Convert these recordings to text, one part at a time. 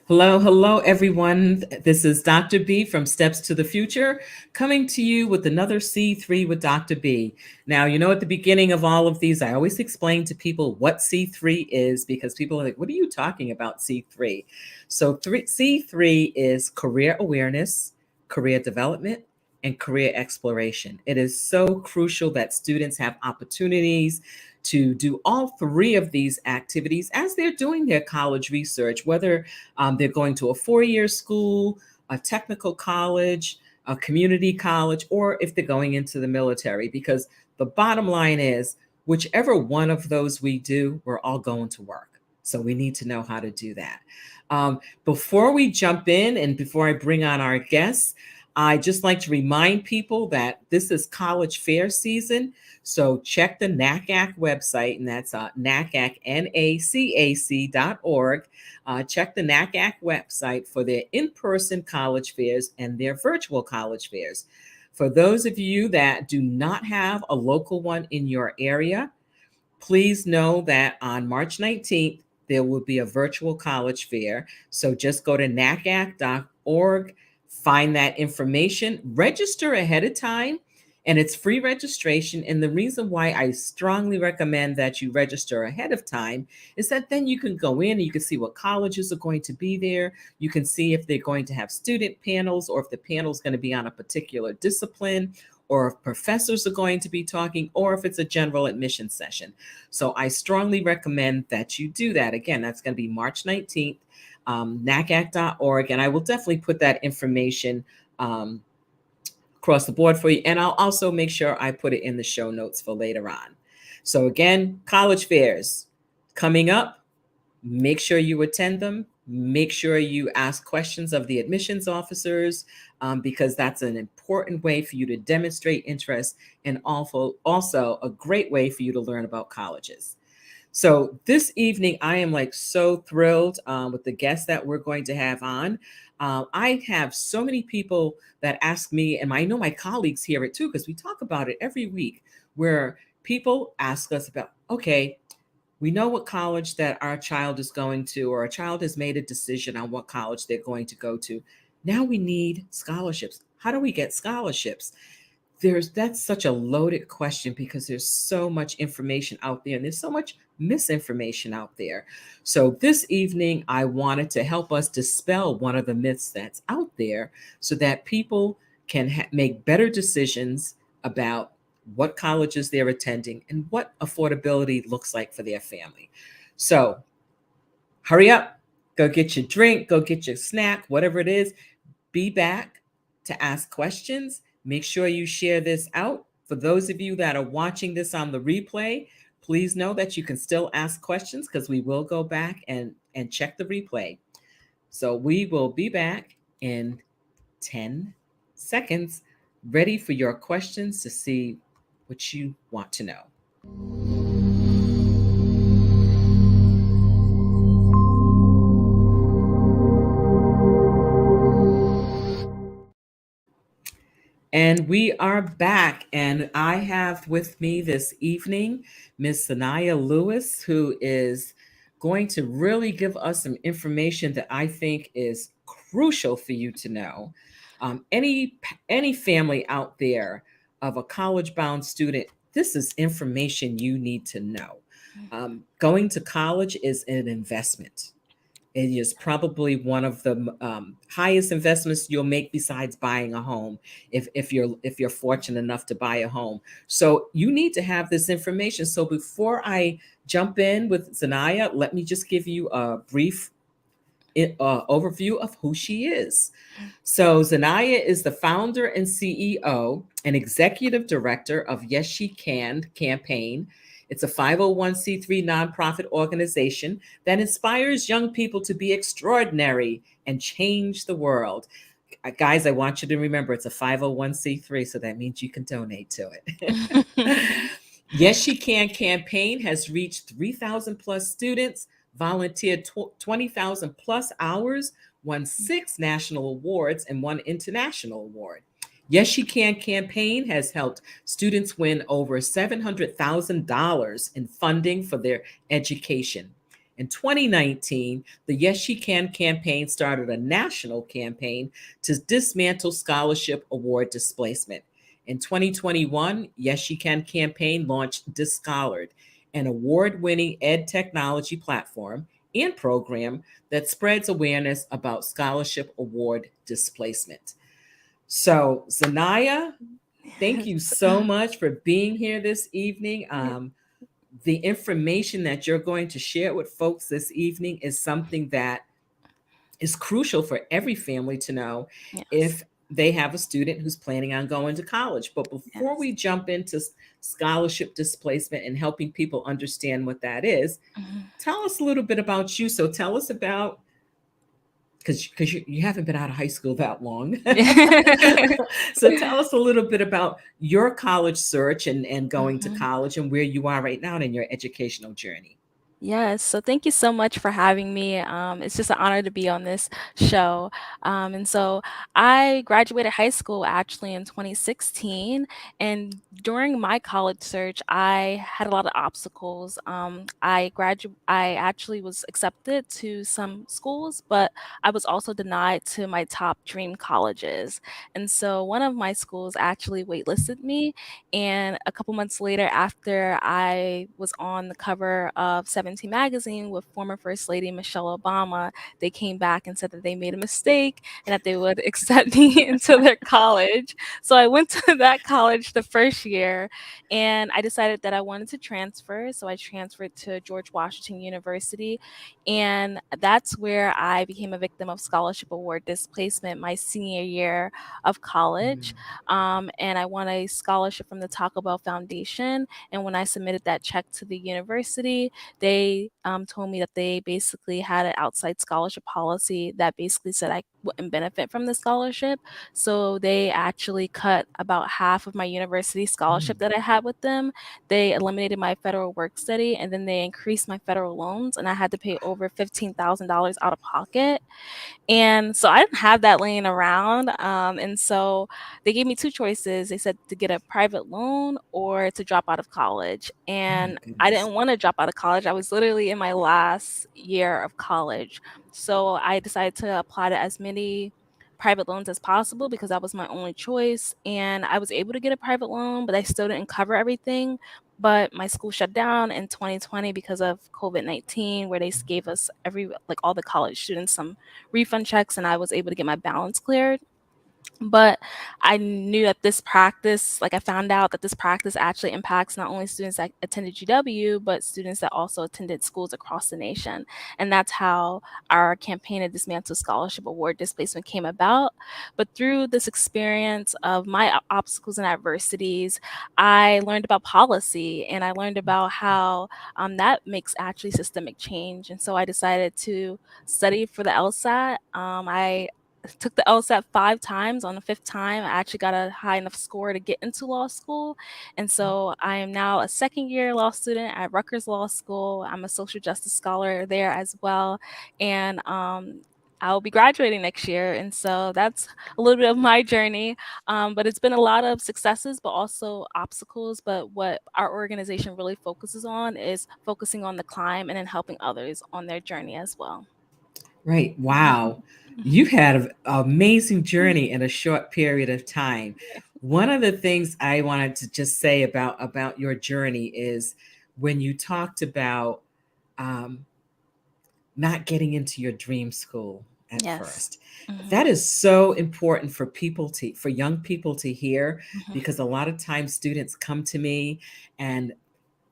Hello, hello, everyone. This is Dr. B from Steps to the Future, coming to you with another C3 with Dr. B. Now, at the beginning of all of these, I always explain to people what C3 is because people are like, what are you talking about, C3? C3 is career awareness, career development, and career exploration. It is so crucial that students have opportunities to do all three of these activities as they're doing their college research, whether they're going to a four-year school, a technical college, a community college, or if they're going into the military. Because the bottom line is, whichever one of those we do, we're all going to work. So we need to know how to do that. Before we jump in and before I bring on our guests, I just like to remind people that this is college fair season. So check the NACAC website, and that's NACAC, NACAC.org. Check the NACAC website for their in-person college fairs and their virtual college fairs. For those of you that do not have a local one in your area, please know that on March 19th, there will be a virtual college fair. So just go to nacac.org, find that information, register ahead of time, and it's free registration. And the reason why I strongly recommend that you register ahead of time is that then you can go in and you can see what colleges are going to be there. You can see if they're going to have student panels or if the panel is going to be on a particular discipline, or if professors are going to be talking, or if it's a general admission session. So I strongly recommend that you do that. Again, that's going to be March 19th. NACAC.org, and I will definitely put that information across the board for you. And I'll also make sure I put it in the show notes for later on. So again, college fairs coming up. Make sure you attend them. Make sure you ask questions of the admissions officers because that's an important way for you to demonstrate interest and also a great way for you to learn about colleges. So this evening, I am so thrilled with the guests that we're going to have on. I have so many people that ask me, and I know my colleagues hear it too, because we talk about it every week, where people ask us about, okay, we know what college that our child is going to, or a child has made a decision on what college they're going to go to. Now we need scholarships. How do we get scholarships? That's such a loaded question because there's so much information out there and there's so much misinformation out there. So this evening, I wanted to help us dispel one of the myths that's out there so that people can make better decisions about what colleges they're attending and what affordability looks like for their family. So hurry up, go get your drink, go get your snack, whatever it is. Be back to ask questions. Make sure you share this out. For those of you that are watching this on the replay, please know that you can still ask questions because we will go back and check the replay. So we will be back in 10 seconds, ready for your questions to see what you want to know. And we are back, and I have with me this evening Miss Zaniya Lewis, who is going to really give us some information that I think is crucial for you to know. Any family out there of a college-bound student, this is information you need to know. Going to college is an investment. It is probably one of the highest investments you'll make besides buying a home, if you're fortunate enough to buy a home. So you need to have this information. So before I jump in with Zaniya, let me just give you a brief overview of who she is. So Zaniya is the founder and CEO and executive director of YesSheCanCampaign. It's a 501c3 nonprofit organization that inspires young people to be extraordinary and change the world. Guys, I want you to remember it's a 501c3, so that means you can donate to it. Yes, She Can campaign has reached 3,000 plus students, volunteered 20,000 plus hours, won 6 national awards and 1 international award. Yes, She Can campaign has helped students win over $700,000 in funding for their education. In 2019, the Yes She Can campaign started a national campaign to dismantle scholarship award displacement. In 2021, Yes She Can campaign launched Disscholared, an award winning ed technology platform and program that spreads awareness about scholarship award displacement. So, Zaniya, thank you so much for being here this evening. The information that you're going to share with folks this evening is something that is crucial for every family to know Yes. if they have a student who's planning on going to college. But before Yes. we jump into scholarship displacement and helping people understand what that is, Mhm. tell us a little bit about you. So tell us about, because you haven't been out of high school that long. So tell us a little bit about your college search and going to Mhm. college and where you are right now in your educational journey. Yes, so thank you so much for having me. It's just an honor to be on this show. And so I graduated high school actually in 2016. And during my college search, I had a lot of obstacles. I actually was accepted to some schools, but I was also denied to my top dream colleges. And so one of my schools actually waitlisted me, and a couple months later, after I was on the cover of 17 magazine with former First Lady Michelle Obama, they came back and said that they made a mistake and that they would accept me into their college. So I went to that college the first year, and I decided that I wanted to transfer. So I transferred to George Washington University, and that's where I became a victim of scholarship award displacement my senior year of college. Mm. And I won a scholarship from the Taco Bell Foundation. And when I submitted that check to the university, they told me that they basically had an outside scholarship policy that basically said I wouldn't benefit from the scholarship. So they actually cut about half of my university Mm. scholarship that I had with them. They eliminated my federal work study, and then they increased my federal loans, and I had to pay over $15,000 out of pocket. And so I didn't have that laying around. And so they gave me two choices. They said to get a private loan or to drop out of college. Oh my And I goodness. didn't want to drop out of college. I was literally in my last year of college. So I decided to apply to as many private loans as possible because that was my only choice. And I was able to get a private loan, but I still didn't cover everything. But my school shut down in 2020 because of COVID-19, where they gave us like all the college students some refund checks, and I was able to get my balance cleared. But I knew that this practice, like I found out that this practice actually impacts not only students that attended GW, but students that also attended schools across the nation. And that's how our campaign to dismantle scholarship award displacement came about. But through this experience of my obstacles and adversities, I learned about policy, and I learned about how that makes actually systemic change. And so I decided to study for the LSAT. I took the LSAT 5 times. On the 5th time, I actually got a high enough score to get into law school. And so I am now a second-year law student at Rutgers Law School. I'm a social justice scholar there as well. And I'll be graduating next year. And so that's a little bit of my journey. But it's been a lot of successes, but also obstacles. But what our organization really focuses on is focusing on the climb and then helping others on their journey as well. Right. Mhm. Wow. Mhm. You've had an amazing journey in a short period of time. One of the things I wanted to just say about your journey is when you talked about um, not getting into your dream school at Yes. first. Mhm. That is so important for for young people to hear, Mhm. because a lot of times students come to me and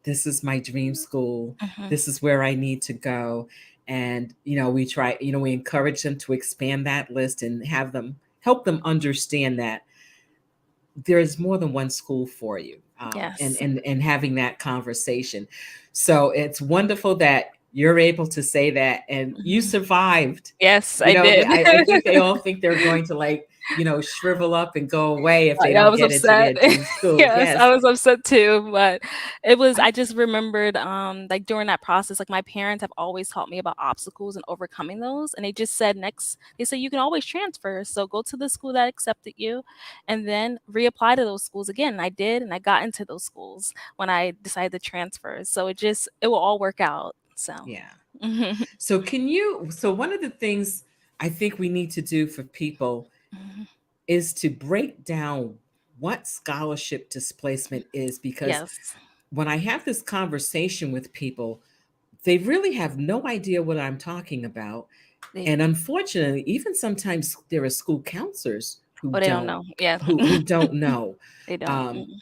this is my dream school. Mhm. This is where I need to go. And, we try, we encourage them to expand that list and have them help them understand that there's more than one school for you, Yes. and having that conversation. So it's wonderful that you're able to say that and you Mhm. survived. Yes, I did. I think they all think they're going to, like, shrivel up and go away if they Yeah, I don't was get into upset. their dream school. Yes, Yes. I was upset too, but I just remembered, like, during that process, like, my parents have always taught me about obstacles and overcoming those, and they said, "You can always transfer, so go to the school that accepted you, and then reapply to those schools again." And I did, and I got into those schools when I decided to transfer, so it will all work out, so. Yeah. Mhm. So one of the things I think we need to do for people Mhm. is to break down what scholarship displacement is, because Yes. when I have this conversation with people, they really have no idea what I'm talking about. They And unfortunately, even sometimes there are school counselors who or they don't know. Yeah. don't know. They don't. Um,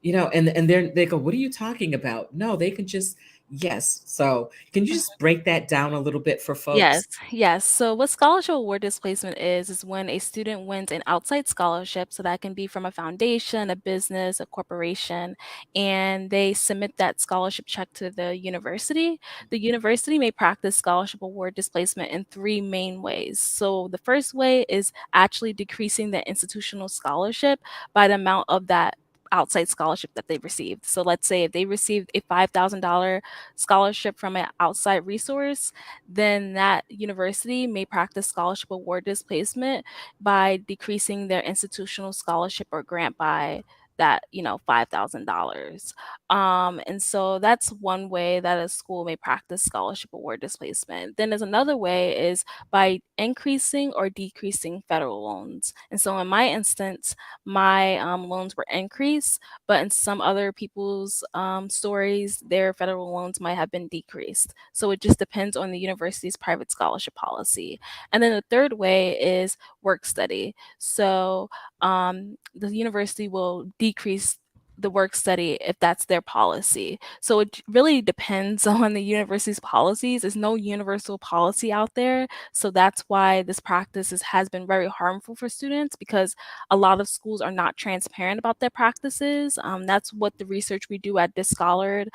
and they go, "What are you talking about?" No, they can just yes. So can you just break that down a little bit for Yes, folks? yes. So what scholarship award displacement is when a student wins an outside scholarship. So that can be from a foundation, a business, a corporation, and they submit that scholarship check to the university. The university may practice scholarship award displacement in three main ways. So the first way is actually decreasing the institutional scholarship by the amount of that outside scholarship that they received. So let's say if they received a $5,000 scholarship from an outside resource, then that university may practice scholarship award displacement by decreasing their institutional scholarship or grant by that, $5,000. And so that's one way that a school may practice scholarship award displacement. Then there's another way is by increasing or decreasing federal loans. And so in my instance, my loans were increased, but in some other people's stories, their federal loans might have been decreased. So it just depends on the university's private scholarship policy. And then the third way is work study. So the university will decrease the work study if that's their policy. So it really depends on the university's policies. There's no universal policy out there. So that's why this practice has been very harmful for students, because a lot of schools are not transparent about their practices. That's what the research we do at Disscholared,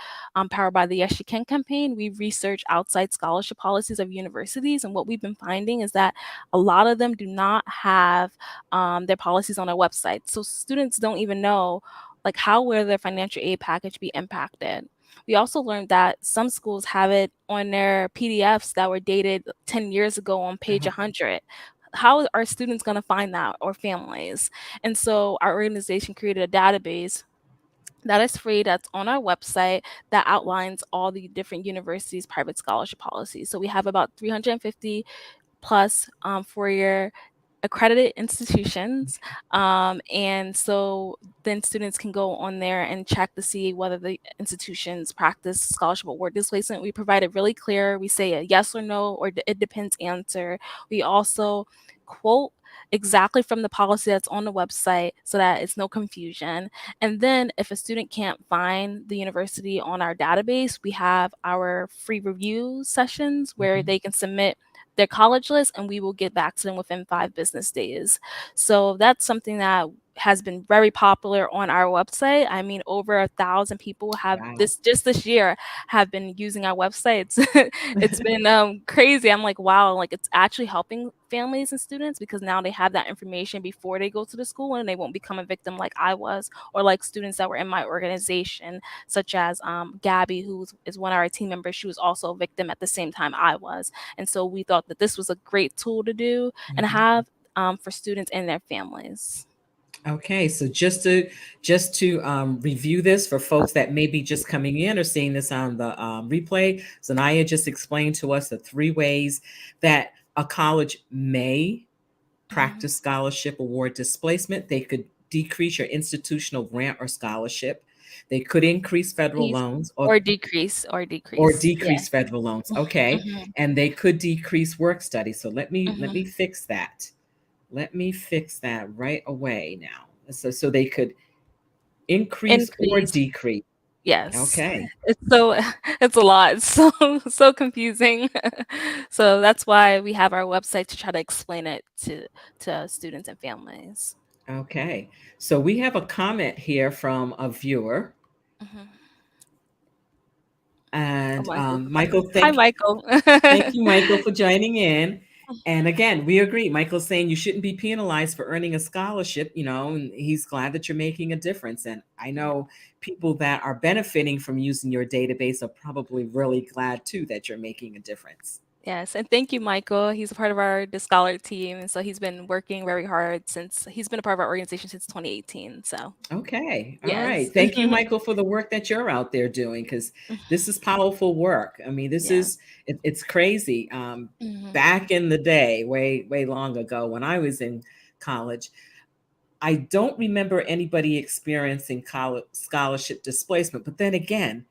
powered by the Yes She Can campaign. We research outside scholarship policies of universities, and what we've been finding is that a lot of them do not have their policies on their website. So students don't even know, like, how will their financial aid package be impacted. We also learned that some schools have it on their PDFs that were dated 10 years ago on page Uh-huh. 100. How are students going to find that, or families? And so our organization created a database that is free, that's on our website, that outlines all the different universities' private scholarship policies. So we have about 350 plus 4-year accredited institutions. And so then students can go on there and check to see whether the institutions practice scholarship award displacement. We provide it really clear. We say a yes or no, or it depends answer. We also quote exactly from the policy that's on the website so that it's no confusion. And then if a student can't find the university on our database, we have our free review sessions where Mhm. they can submit their college list, and we will get back to them within 5 business days. So that's something that has been very popular on our website. I mean, over 1,000 people have Wow. this year have been using our websites. It's been crazy. I'm like, wow, like it's actually helping families and students, because now they have that information before they go to the school, and they won't become a victim like I was, or like students that were in my organization, such as Gabby, who is one of our team members. She was also a victim at the same time I was. And so we thought that this was a great tool to do and Mhm. have for students and their families. Okay, so just to review this for folks that may be just coming in or seeing this on the replay, Zaniya just explained to us the three ways that a college may Mhm. practice scholarship award displacement. They could decrease your institutional grant or scholarship. They could increase federal Please, loans or decrease, or or decrease. Yeah. decrease federal loans. Okay, Mhm. and they could decrease work study. So let me Mhm. fix that. Let me fix that right away now. So they could increase or Increase. decrease. Yes. Okay. It's so it's a lot. It's so confusing. So that's why we have our website to try to explain it to students and families. Okay. So we have a comment here from a viewer. Mhm. Oh, And Michael. Michael, Hi, Michael. thank you, Michael, for joining in. And again, we agree. Michael's saying you shouldn't be penalized for earning a scholarship, and he's glad that you're making a difference. And I Yeah. know people that are benefiting from using your database are probably really glad too that you're making a difference. Yes, and thank you, Michael. He's a part of our Disscholared team, and so he's been working very hard since he's been a part of our organization since 2018. So, Okay. All yes. right. Thank you, Michael, for the work that you're out there doing, because this is powerful work. I mean, this Yeah. is it's crazy. Mhm. Back in the day, way long ago, when I was in college, I don't remember anybody experiencing college scholarship displacement. But then again,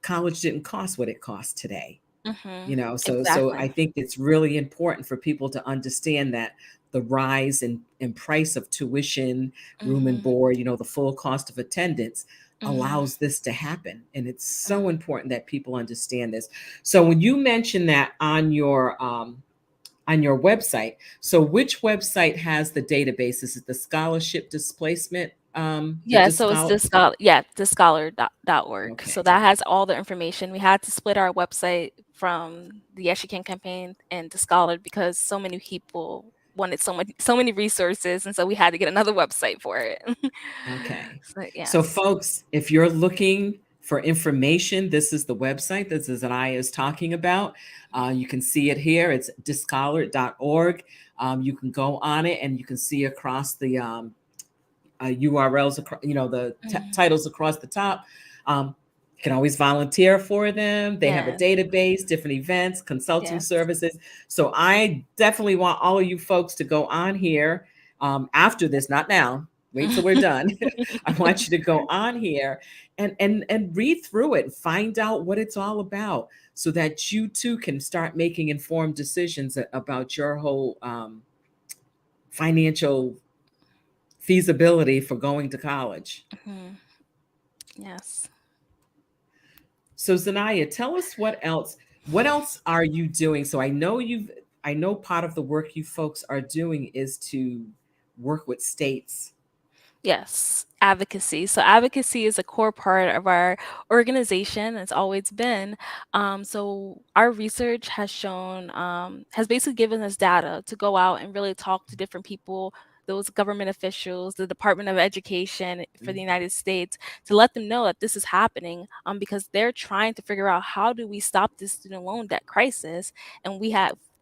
college didn't cost what it costs today. Mhm. So I Exactly. think it's really important for people to understand that the rise in price of tuition, room and Mhm. board, the full cost of attendance Mhm. allows this to happen, and it's so important that people understand this. So when you mention that on your website, so which website has the database? Is it the scholarship displacement, the Yeah, so it's discol discholar.org. So okay. that has all the information. We had to split our website from the YesSheCanCampaign and Disscholared because so many people wanted so many resources, and so we had to get another website for it. Okay. So So, yes. folks, if you're looking for information, this is the website that Zaniya is talking about. You can see it here. It's discolored.org. You can go on it and you can see across the URLs, the Mhm. titles across the top. You can always volunteer for them. They have a Yes. database, different events, consulting Yes. services. So I definitely want all of you folks to go on here after this, not now. Wait till we're done. I want you to go on here and read through it, find out what it's all about, so that you too can start making informed decisions about your whole financial feasibility for going to college. Mhm. Yes. So Zanaya, tell us what else are you doing? So I know part of the work you folks are doing is to work with states. Yes, advocacy. So advocacy is a core part of our organization. It's always been. So our research has shown, has basically given us data to go out and really talk to different people, those government officials, the Department of Education for the Mhm. United States, to let them know that this is happening, because they're trying to figure out how do we stop this student loan debt crisis. And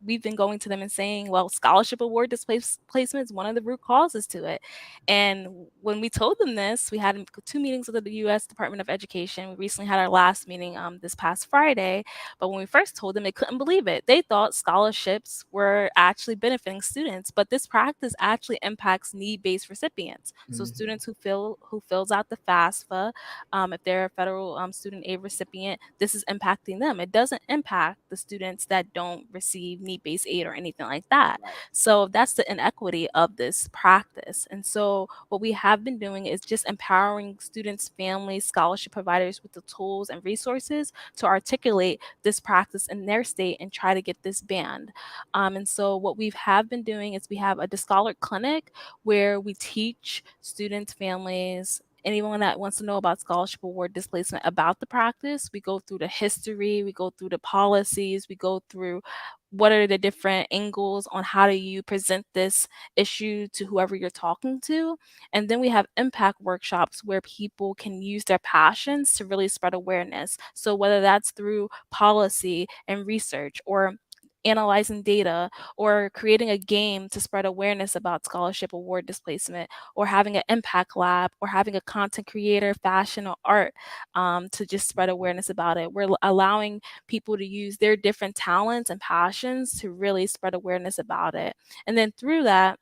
we've been going to them and saying, well, scholarship award displacement is one of the root causes to it. And when we told them this, we had two meetings with the U.S. Department of Education. We recently had our last meeting this past Friday. But when we first told them, they couldn't believe it. They thought scholarships were actually benefiting students, but this practice actually impacts need-based recipients. So Mhm. students who fills out the FAFSA, if they're a federal student aid recipient, this is impacting them. It doesn't impact the students that don't receive need-based aid or anything like that. Right. So that's the inequity of this practice. And so what we have been doing is just empowering students, families, scholarship providers with the tools and resources to articulate this practice in their state and try to get this banned. And so what we have been doing is we have a Disscholared clinic where we teach students, families, anyone that wants to know about scholarship award displacement about the practice. We go through the history, we go through the policies, we go through what are the different angles on how do you present this issue to whoever you're talking to. And then we have impact workshops where people can use their passions to really spread awareness. So whether that's through policy and research or analyzing data or creating a game to spread awareness about scholarship award displacement or having an impact lab or having a content creator, fashion or art, to just spread awareness about it. We're allowing people to use their different talents and passions to really spread awareness about it. And then through that,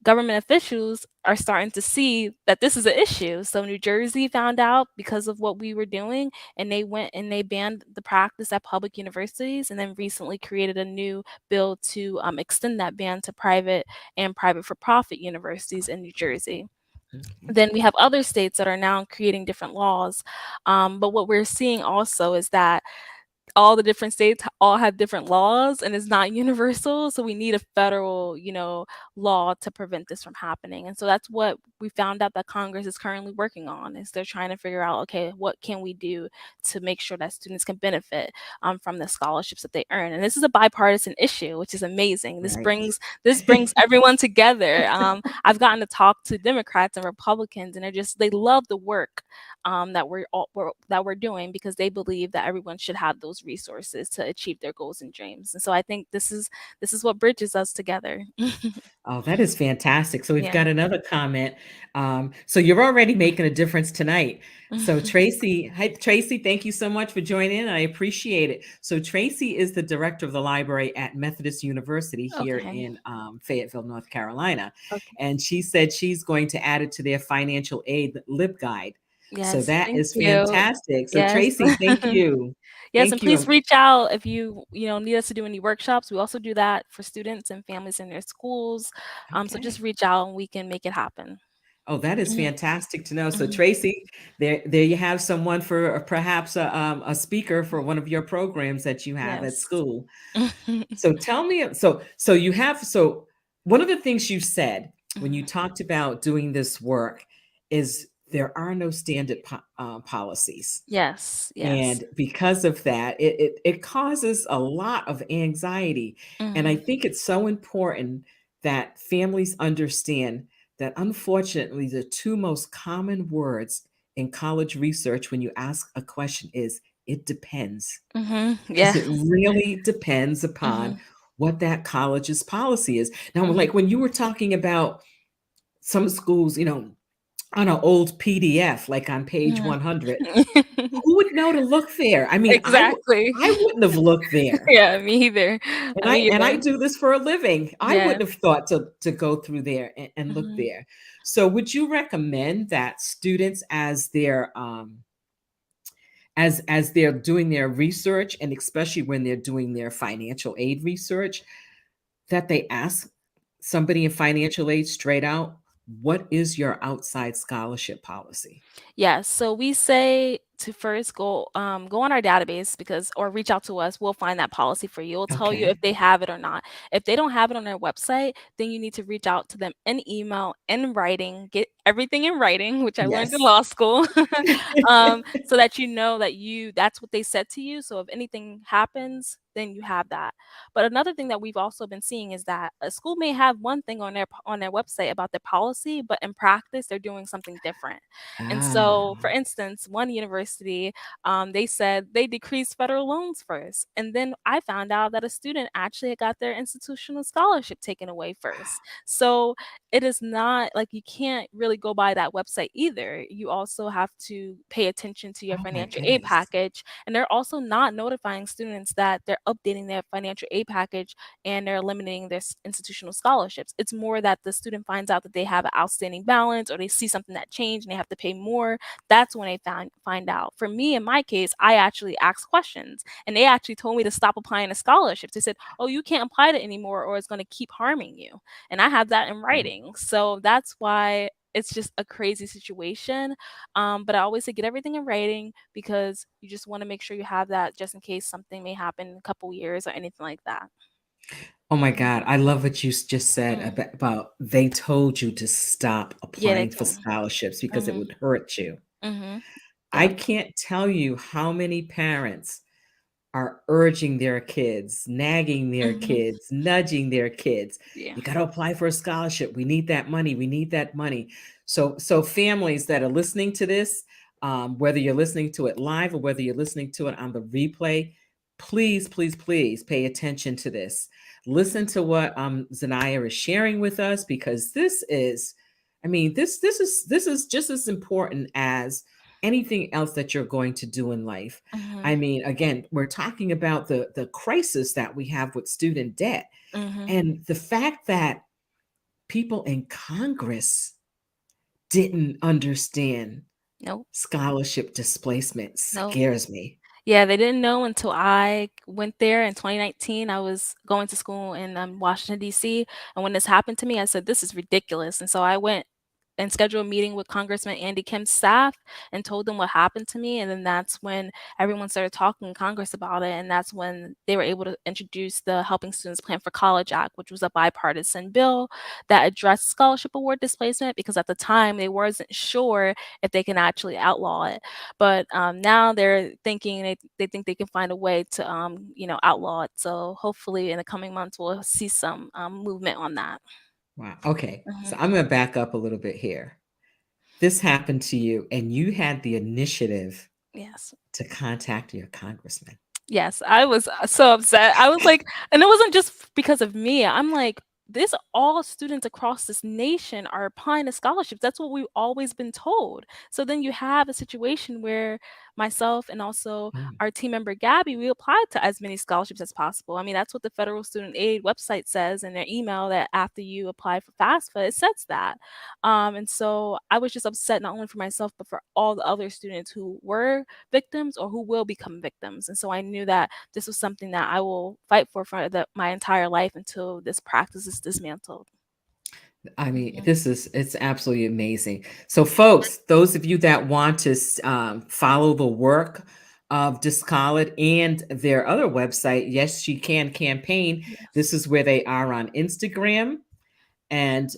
government officials are starting to see that this is an issue. So New Jersey found out because of what we were doing, and they went and they banned the practice at public universities, and then recently created a new bill to extend that ban to private and private for-profit universities in New Jersey. Okay. Then we have other states that are now creating different laws. But what we're seeing also is that all the different states all have different laws and it's not universal, so we need a federal, law to prevent this from happening. And so that's what we found out that Congress is currently working on, is they're trying to figure out, okay, what can we do to make sure that students can benefit from the scholarships that they earn. And this is a bipartisan issue, which is amazing. This Right. brings everyone together. I've gotten to talk to Democrats and Republicans, and they love the work that we're doing, because they believe that everyone should have those resources to achieve achieve their goals and dreams. And so I think this is what bridges us together. Oh, that is fantastic. So we've Yeah. got another comment. So you're already making a difference tonight. So Tracy, hi Tracy, thank you so much for joining in. I appreciate it. So Tracy is the director of the library at Methodist University here Okay. in Fayetteville, North Carolina. Okay. And she said she's going to add it to their financial aid LibGuide. So Yes, that thank is you. fantastic. So Yes. Tracy, thank you. Yes, and Thank you. please reach out if you need us to do any workshops. We also do that for students and families in their schools. So just Okay. reach out and we can make it happen. Oh, that is Mhm, fantastic to know. So mhm. Tracy, there you have someone for perhaps a speaker for one of your programs that you have at Yes. school. So tell me, so you have, so one of the things you said when you Mhm. talked about doing this work is there are no standard policies. Yes, yes. And because of that, it causes a lot of anxiety. And I Mhm, think it's so important that families understand that unfortunately, the two most common words in college research when you ask a question is it depends. mhm, Because it yes. really depends upon Mhm, what that college's policy is. Now, mhm, like when you were talking about some schools, on an old PDF, like on page mhm. 100, who would know to look there? I mean, Exactly. I wouldn't have looked there. Yeah, me either. And Me I either. do this for a living. I Yeah. wouldn't have thought to go through there and look Mhm. there. So would you recommend that students as they're doing their research, and especially when they're doing their financial aid research, that they ask somebody in financial aid straight out, what is your outside scholarship policy? Yes, so we say to first go on our database because or reach out to us. We'll find that policy for you. We'll tell you if Okay. they have it or not. If they don't have it on their website, then you need to reach out to them in email, in writing, get everything in writing, which I learned in Yes. law school, so that you know that that's what they said to you. So if anything happens, then you have that. But another thing that we've also been seeing is that a school may have one thing on their website about their policy, but in practice they're doing something different. And so, for Ah, instance, one university, they said they decreased federal loans first. And then I found out that a student actually had got their institutional scholarship taken away first. So it is not like you can't really go by that website either. You also have to pay attention to your oh my financial aid goodness. package. And they're also not notifying students that they're updating their financial aid package and they're eliminating their institutional scholarships. It's more that the student finds out that they have an outstanding balance or they see something that changed and they have to pay more. That's when they find out. For me, in my case, I actually asked questions and they actually told me to stop applying to scholarships. They said, oh, you can't apply to it anymore or it's going to keep harming you. And I have that in writing. So that's why it's just a crazy situation. But I always say get everything in writing because you just want to make sure you have that just in case something may happen in a couple years or anything like that. Oh my God, I love what you just said Mm. about they told you to stop Yeah, they applying for told me. scholarships because it Mhm, would hurt you. mhm. I Yep. can't tell you how many parents are urging their kids, nagging their Mhm. kids, nudging their kids. Yeah. You got to apply for a scholarship. We need that money. We need that money. So families that are listening to this, whether you're listening to it live or whether you're listening to it on the replay, please, please, please pay attention to this. Listen to what Zaniya is sharing with us because this is, I mean, this is just as important as anything else that you're going to do in life. Mhm, I mean, again, we're talking about the crisis that we have with student debt mhm. and the fact that people in Congress didn't understand Nope, scholarship displacement nope. scares me. Yeah, they didn't know until I went there in 2019. I was going to school in, Washington, DC, and when this happened to me, I said, "This is ridiculous," and so I went and scheduled a meeting with Congressman Andy Kim's staff and told them what happened to me, and then that's when everyone started talking in Congress about it, and that's when they were able to introduce the Helping Students Plan for College Act, which was a bipartisan bill that addressed scholarship award displacement because at the time, they wasn't sure if they can actually outlaw it. But now they're thinking they think they can find a way to outlaw it. So hopefully in the coming months we'll see some movement on that. Wow. Okay. So Hmm. I'm going to back up a little bit here. This happened to you, and you had the initiative Yes. to contact your congressman. Yes, I was so upset. I was like, and it wasn't just because of me. I'm like, this all students across this nation are applying to scholarships. That's what we've always been told. So then you have a situation where myself and also Mm. our team member Gabby, we applied to as many scholarships as possible. I mean, that's what the Federal Student Aid website says in their email, that after you apply for FAFSA, it says that. And so I was just upset not only for myself, but for all the other students who were victims or who will become victims. And so I knew that this was something that I will fight for my entire life until this practice is dismantled. I mean, Mhm. it's absolutely amazing. So, folks, those of you that want to follow the work of Discolored and their other website, Yes She Can Campaign, this Yes. is where they are on Instagram. And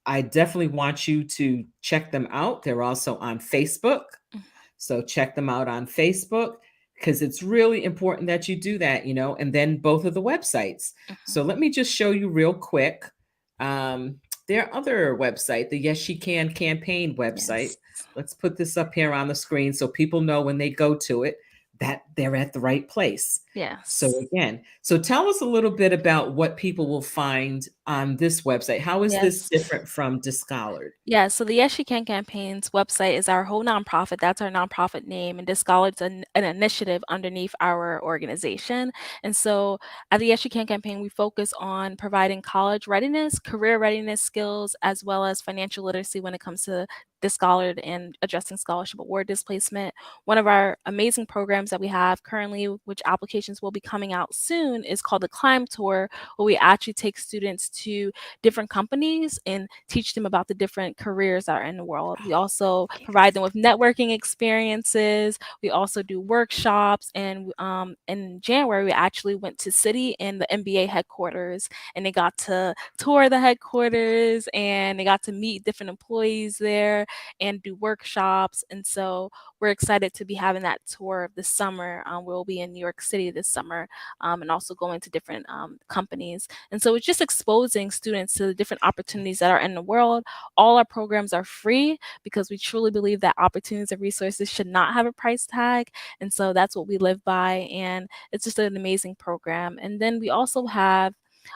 I definitely want you to check them out. They're also on Facebook. Mhm. So check them out on Facebook because it's really important that you do that, and then both of the websites. Mhm. So let me just show you real quick. Um, their other website, the Yes She Can campaign website. Yes. Let's put this up here on the screen so people know when they go to it that they're at the right place. So Yes. again, so tell us a little bit about what people will find on this website. How is this Yes. different from Discolored? Yeah, so the Yes She Can campaign's website is our whole nonprofit. That's our nonprofit name, and Disscholared's an initiative underneath our organization. And so at the Yes She Can campaign, we focus on providing college readiness, career readiness skills, as well as financial literacy when it comes to Disscholared and addressing scholarship award displacement. One of our amazing programs that we have currently, which applications will be coming out soon, is called the Climb Tour, where we actually take students to different companies and teach them about the different careers that are in the world. We also provide them with networking experiences. We also do workshops. And in January, we actually went to City and the NBA headquarters, and they got to tour the headquarters and they got to meet different employees there and do workshops. And so we're excited to be having that tour this summer. We'll be in New York City this summer, and also going to different companies. And so it's just exposing students to the different opportunities that are in the world. All our programs are free because we truly believe that opportunities and resources should not have a price tag. And so that's what we live by. And it's just an amazing program. And then we also have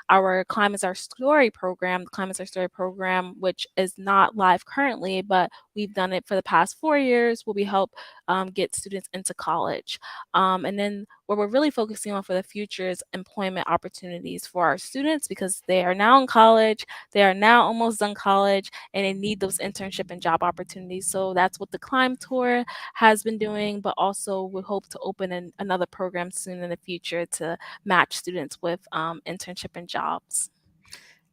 our Climb is Our Story program, the Climb is Our Story program, which is not live currently, but we've done it for the past 4 years, where we help get students into college. And then what we're really focusing on for the future is employment opportunities for our students, because they are now in college, they are now almost done college, and they need those internship and job opportunities. So that's what the Climb Tour has been doing, but also we hope to open another program soon in the future to match students with internship and jobs.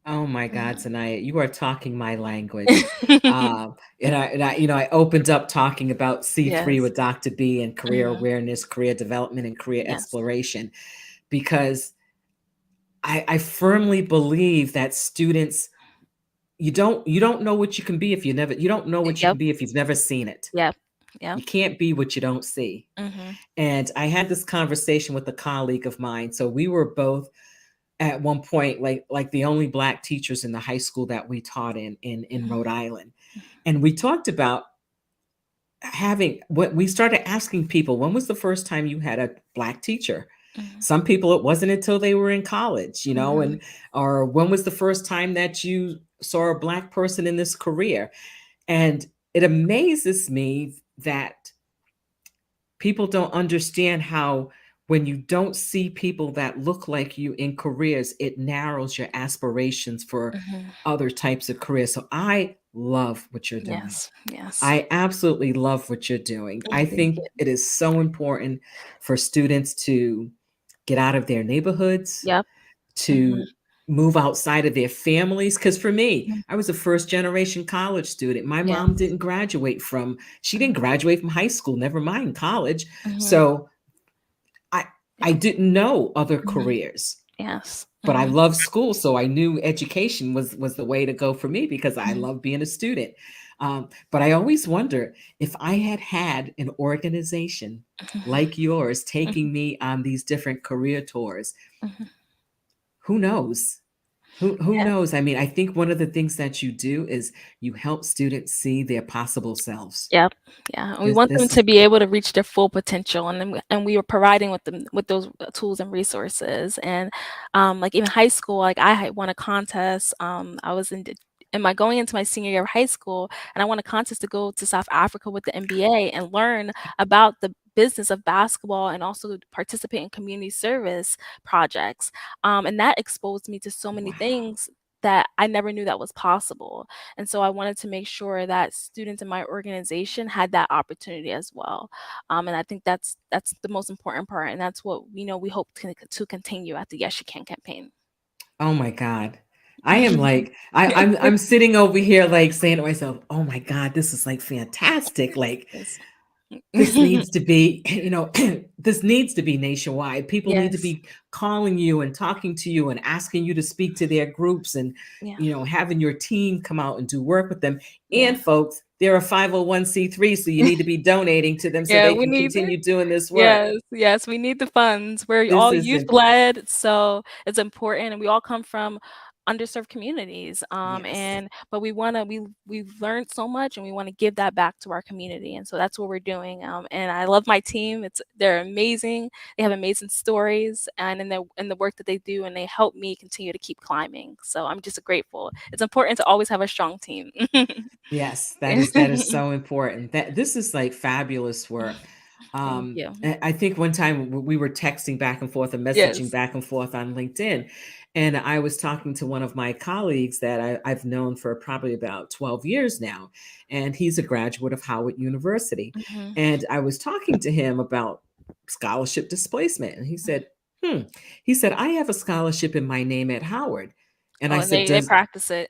Oh my God, Mhm. Zaniya, you are talking my language. I opened up talking about C3 Yes. with Dr. B and career Mhm. awareness, career development, and career Yes. exploration, because I firmly believe that students, you don't know what you can be if you don't know what you can Yep. be if you've never seen it. Yep. Yep. You can't be what you don't see. Mhm. And I had this conversation with a colleague of mine. So we were both at one point like the only black teachers in the high school that we taught in Mhm. Rhode Island. And we talked about having what we started asking people, when was the first time you had a black teacher? Mhm. Some people it wasn't until they were in college, Mhm. and or when was the first time that you saw a black person in this career? And it amazes me that people don't understand how when you don't see people that look like you in careers, it narrows your aspirations for Mhm. other types of careers. So I love what you're doing. Yes. Yes. I absolutely love what you're doing. Oh, I thank think you. it is so important for students to get out of their neighborhoods, Yep. Mhm. to move outside of their families. Because for me, Mhm. I was a first generation college student. My mom Yes. didn't graduate from, she Mhm. didn't graduate from high school, never mind college. Mhm. So I, I Yep. didn't know other Mhm. careers, Yes. but I Mhm. loved school. So I knew education was the way to go for me because I Mhm. love being a student. But I always wonder if I had had an organization Mhm. like yours Mhm. taking me on these different career tours, Mhm. who knows? Who Yeah. knows? I mean, I think one of the things that you do is you help students see their possible selves. Yep. Yeah, and we This want them this to is be able to reach their full potential, and then we are providing with them with those tools and resources. And like even high school, like I had won a contest. I was in my going into my senior year of high school, and I won a contest to go to South Africa with the NBA and learn about the business of basketball and also participate in community service projects. And that exposed me to so many wow. things that I never knew that was possible. And so I wanted to make sure that students in my organization had that opportunity as well. And I think that's the most important part, and that's what we hope to continue at the Yes You Can campaign. Oh my God. I am like, I'm sitting over here like saying to myself, oh my God, this is like fantastic. Like Yes. this needs to be, this needs to be nationwide. People need to Yes. be calling you and talking to you and asking you to speak to their groups and, Yeah. having your team come out and do work with them. Yeah. And folks, they're a 501(c)(3), so you need to be donating to them so Yeah, they we can need it. continue doing this work. Yes, yes, we need the funds. We're This all is youth im- led, so it's important, and we all come from underserved communities. yes. And but we've learned so much, and we want to give that back to our community, and so that's what we're doing. And I love my team. They're amazing. They have amazing stories, and in the work that they do, and they help me continue to keep climbing. So I'm just grateful. It's important to always have a strong team. Yes, that is so important. That this is like fabulous work. Thank you. I think one time we were texting back and forth and messaging Yes. back and forth on LinkedIn, and I was talking to one of my colleagues that I've known for probably about 12 years now, and he's a graduate of Howard University, Mhm. and I was talking to him about scholarship displacement, and he said, "Hmm," he said, "I have a scholarship in my name at Howard," and Oh, I and said, they "Does practice it.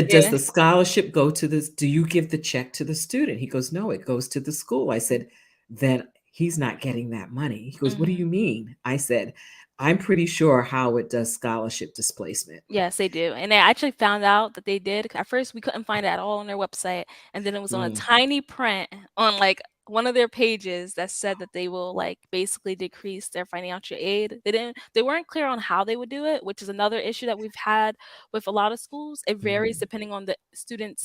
Does Yeah. the scholarship go to this? Do you give the check to the student?" He goes, "No, it goes to the school." I said, "Then he's not getting that money." He goes, "What do Mhm. you mean?" I said, "I'm pretty sure Howard does scholarship displacement." Yes, they do, and I actually found out that they did. At first, we couldn't find it at all on their website, and then it was on a Mm, tiny print on, like, one of their pages that said that they will, like, basically decrease their financial aid. They weren't clear on how they would do it, which is another issue that we've had with a lot of schools. It varies mm, depending on the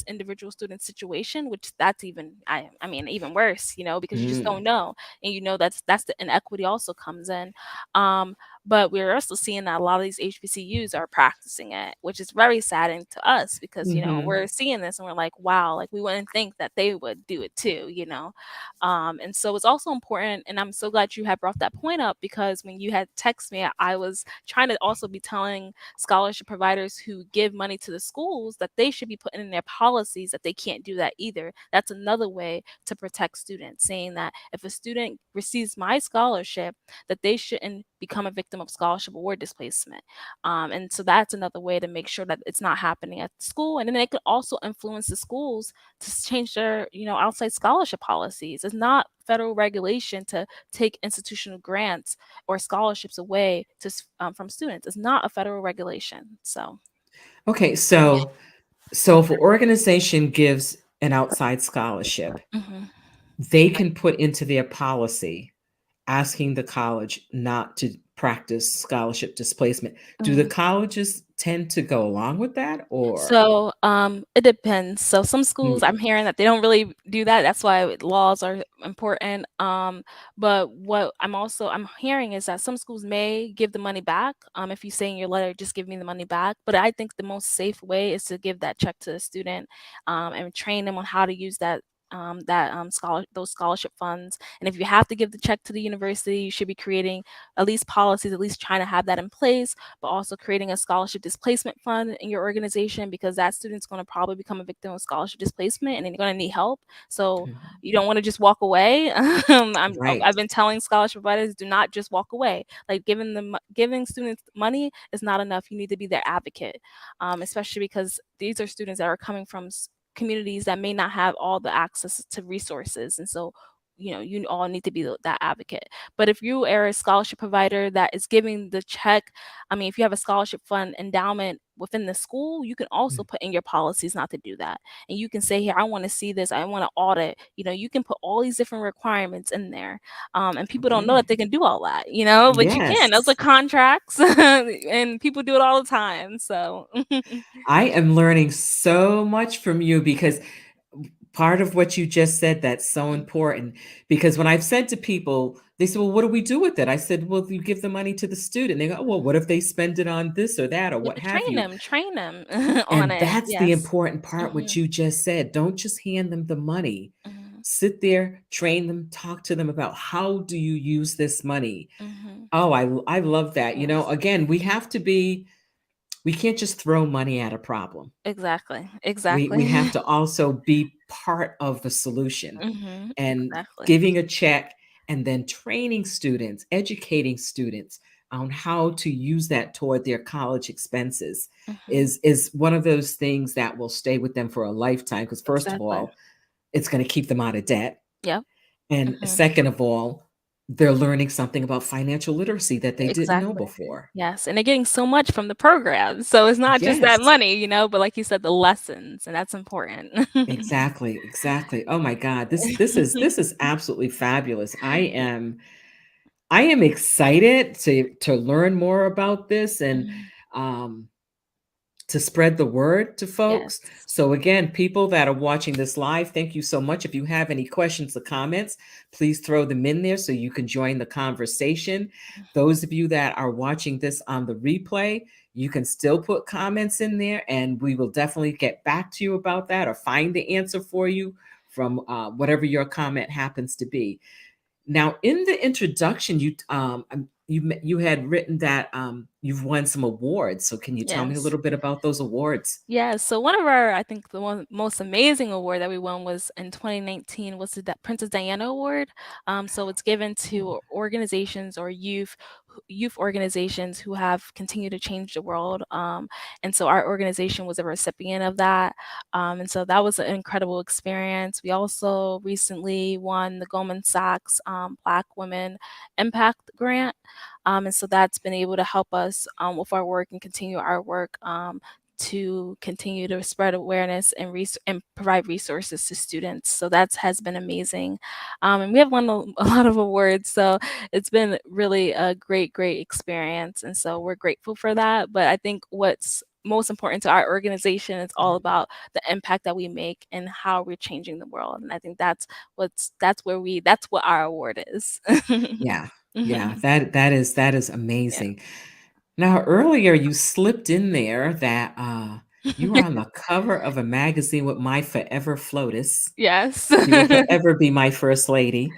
individual student situation, which that's even I mean, even worse, because you just mm, don't know, and that's the inequity also comes in. Um, But we're also seeing that a lot of these HBCUs are practicing it, which is very saddening to us because, mhm. we're seeing this and we're like, wow, like we wouldn't think that they would do it too. And so it's also important. And I'm so glad you had brought that point up because when you had text me, I was trying to also be telling scholarship providers who give money to the schools that they should be putting in their policies that they can't do that either. That's another way to protect students, saying that if a student receives my scholarship, that they shouldn't become a victim of scholarship award displacement. And so that's another way to make sure that it's not happening at school. And then it could also influence the schools to change their, outside scholarship policies. It's not federal regulation to take institutional grants or scholarships away from students. It's not a federal regulation. So, Okay, so if an organization gives an outside scholarship, mhm. they can put into their policy asking the college not to practice scholarship displacement. Do the Mhm. colleges tend to go along with that or? So, it depends. So some schools Mm, I'm hearing that they don't really do that. That's why laws are important. But what I'm hearing is that some schools may give the money back. If you say in your letter, just give me the money back. But I think the most safe way is to give that check to the student, and train them on how to use those scholarship funds. And if you have to give the check to the university, you should be creating at least policies, at least trying to have that in place, but also creating a scholarship displacement fund in your organization because that student's going to probably become a victim of scholarship displacement and they're going to need help. So mhm. you don't want to just walk away. I've Right. been telling scholarship providers do not just walk away. Like giving students money is not enough. You need to be their advocate, especially because these are students that are coming from communities that may not have all the access to resources, and so you all need to be that advocate. But if you are a scholarship provider that is giving the check, I mean, if you have a scholarship fund endowment within the school, you can also Mm. put in your policies not to do that. And you can say, here, I want to see this, I want to audit. You can put all these different requirements in there. And people don't know that Okay. they can do all that, but you can. Those are Yes. contracts, and people do it all the time. So, I am learning so much from you because part of what you just said that's so important, because when I've said to people, they say, well, what do we do with it? I said, well, you give the money to the student. They go, oh, well, what if they spend it on this or that or you what have to have you? train them on And it. that's the Yes. important part, what Mhm. you just said. Don't just hand them the money. Mhm. Sit there, train them, talk to them about how do you use this money. Mhm. Oh, I love that. Yes. Again, we can't just throw money at a problem. Exactly. We have Exactly. to also be part of the solution, Mhm. and Exactly. giving a check and then training students, educating students on how to use that toward their college expenses Mhm. is one of those things that will stay with them for a lifetime, because first of Exactly. all, it's going to keep them out of debt. Yep. And Mhm. second of all, they're learning something about financial literacy that they didn't know Exactly. before. Yes, and they're getting so much from the program. So it's not just that Yes. money, but like you said, the lessons, and that's important. Exactly, exactly. Oh my God, this is absolutely fabulous. I am excited to learn more about this, and Mhm. um, to spread the word to folks. Yes. So again, people that are watching this live, thank you so much. If you have any questions or comments, please throw them in there so you can join the conversation. Those of you that are watching this on the replay, you can still put comments in there, and we will definitely get back to you about that or find the answer for you from whatever your comment happens to be. Now, in the introduction, you had written that you've won some awards. So, can you tell me a Yes. little bit about those awards? Yeah, so one of our, I think the one most amazing award that we won was in 2019 was the Princess Diana Award. So it's given Oh, to organizations or youth organizations who have continued to change the world. And so our organization was a recipient of that. And so that was an incredible experience. We also recently won the Goldman Sachs Black Women Impact Grant. And so that's been able to help us with our work and continue our work. To continue to spread awareness and and provide resources to students. So that has been amazing. And we have won a lot of awards. So it's been really a great, great experience. And so we're grateful for that. But I think what's most important to our organization is all about the impact that we make and how we're changing the world. And I think that's what our award is. yeah, yeah. Mhm. That is Yeah. amazing. Now, earlier you slipped in there that you were on the cover of a magazine with my forever FLOTUS. Yes. She will forever be my first lady.